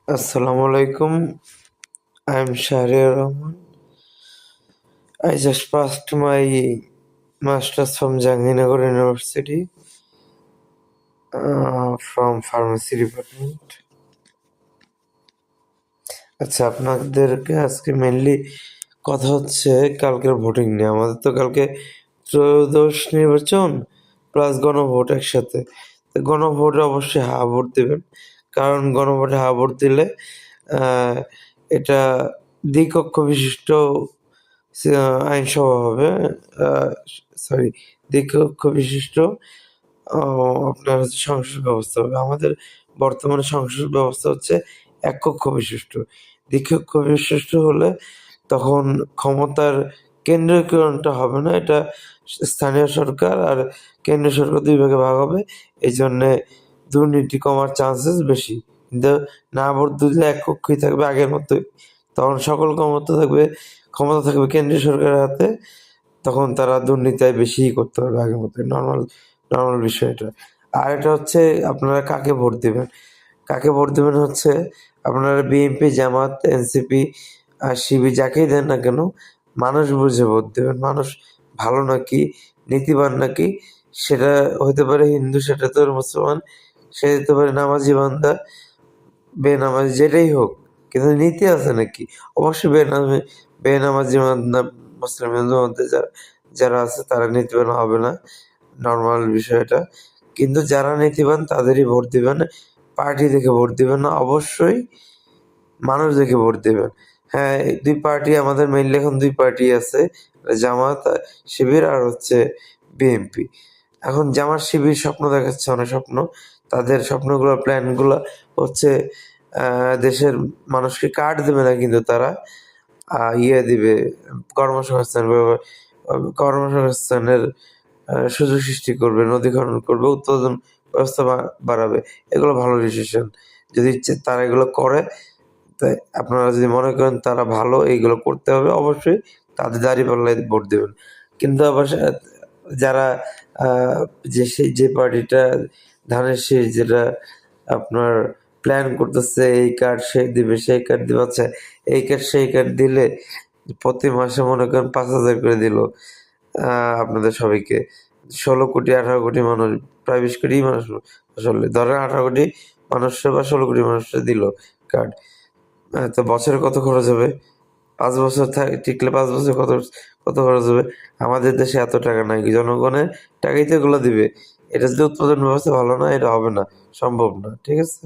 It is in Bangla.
Assalamu alaikum. I'm Shahriar Rahman. I just passed my master's from Jahangirnagar University from pharmacy department. আচ্ছা, আপনাদেরকে আজকে মেনলি কথা হচ্ছে কালকের ভোটিং নিয়ে। আমাদের তো কালকে ত্রয়োদশ নির্বাচন প্লাস গণভোট একসাথে। তো গণভোটে অবশ্যই হা ভোট দেবেন, কারণ গণভোটে হা ভোট দিলে এটা দ্বিকক্ষ বিশিষ্ট আইনসভা হবে। সরি, দ্বিকক্ষ বিশিষ্ট আপনার হচ্ছে সংসদ ব্যবস্থা হবে। আমাদের বর্তমানে সংসদ ব্যবস্থা হচ্ছে এককক্ষ বিশিষ্ট। দ্বিকক্ষ বিশিষ্ট হলে তখন ক্ষমতার কেন্দ্রীয়করণটা হবে না, এটা স্থানীয় সরকার আর কেন্দ্রীয় সরকার ২ ভাগে ভাগ হবে। এইজন্যে দুর্নীতি কমার চান্সেস বেশি। কিন্তু না ভোট দিলে এককক্ষই থাকবে আগের মতোই। তখন সকল ক্ষমতা থাকবে কেন্দ্রীয় সরকারের হাতে। তখন তারা দুর্নীতি বেশিই করতে পারবে আগের মতোই। নরমাল বিষয় এটা। আর এটা হচ্ছে আপনারা কাকে ভোট দিবেন? কাকে ভোট দিবেন হচ্ছে আপনারা বিএনপি, জামাত, এনসিপি আর শিবির যাকেই দেন না কেন, মানুষ বুঝে ভোট দেবেন। মানুষ ভালো নাকি, নীতিবান নাকি, সেটা হইতে পারে হিন্দু, সেটা তো মুসলমান, সে হতে পারে নামাজি বান্দা, বেনামাজি, যেটাই হোক, কিন্তু নীতি আছে নাকি? অবশ্যই বেনামাজি বান্দা, মুসলিম হিন্দুর মধ্যে যারা আছে তারা নীতিবান হবে না, নরমাল বিষয় এটা। কিন্তু যারা নীতিবান তাদেরই ভোট দিবেন, পার্টি দেখে ভোট দিবেন না, অবশ্যই মানুষ দেখে ভোট দিবেন। হ্যাঁ, ২ পার্টি আমাদের মেইনলি এখন ২ পার্টি আছে, জামাত শিবির আর হচ্ছে বিএনপি। এখন জামাত শিবির স্বপ্ন দেখাচ্ছে অনেক স্বপ্ন। তাদের স্বপ্নগুলো, প্ল্যানগুলো হচ্ছে দেশের মানুষকে কার্ড দেবে না, কিন্তু তারা দিবে, কর্মসংস্থানের সুযোগ সৃষ্টি করবে, নদীখনন করবে, উৎপাদন ব্যবস্থা বাড়াবে। এগুলো ভালো ডিসিশন। যদি তারা এগুলো করে, তাই আপনারা যদি মনে করেন তারা ভালো, এইগুলো করতে হবে, অবশ্যই তাদের দাঁড়িপাল্লায় ভোট দেবেন। কিন্তু আবার যারা যে পার্টিটা ধানের শীষ, যেটা আপনার প্ল্যান করতেছে এই কার্ড সে দিবে, সেই কার্ড দিবে, আচ্ছা এই কার্ড সেই কার্ড দিলে প্রতি মাসে মনে করেন ৫,০০০ করে দিল আপনাদের সবাইকে। ১৬ কোটি ১৮ কোটি মানুষ, প্রায় ২০ কোটি মানুষ, আসলে ধরেন ১৮ কোটি মানুষরা বা ১৬ কোটি মানুষরা দিল কার্ড। তো বছরে কত খরচ হবে? ৫ বছর টিকলে ৫ বছর কত খরচ হবে? আমাদের দেশে এত টাকা নাই, জনগণের টাকাই তো এগুলো দিবে। এটা যদি উৎপাদন ব্যবস্থা ভালো না, এটা হবে না, সম্ভব না। ঠিক আছে?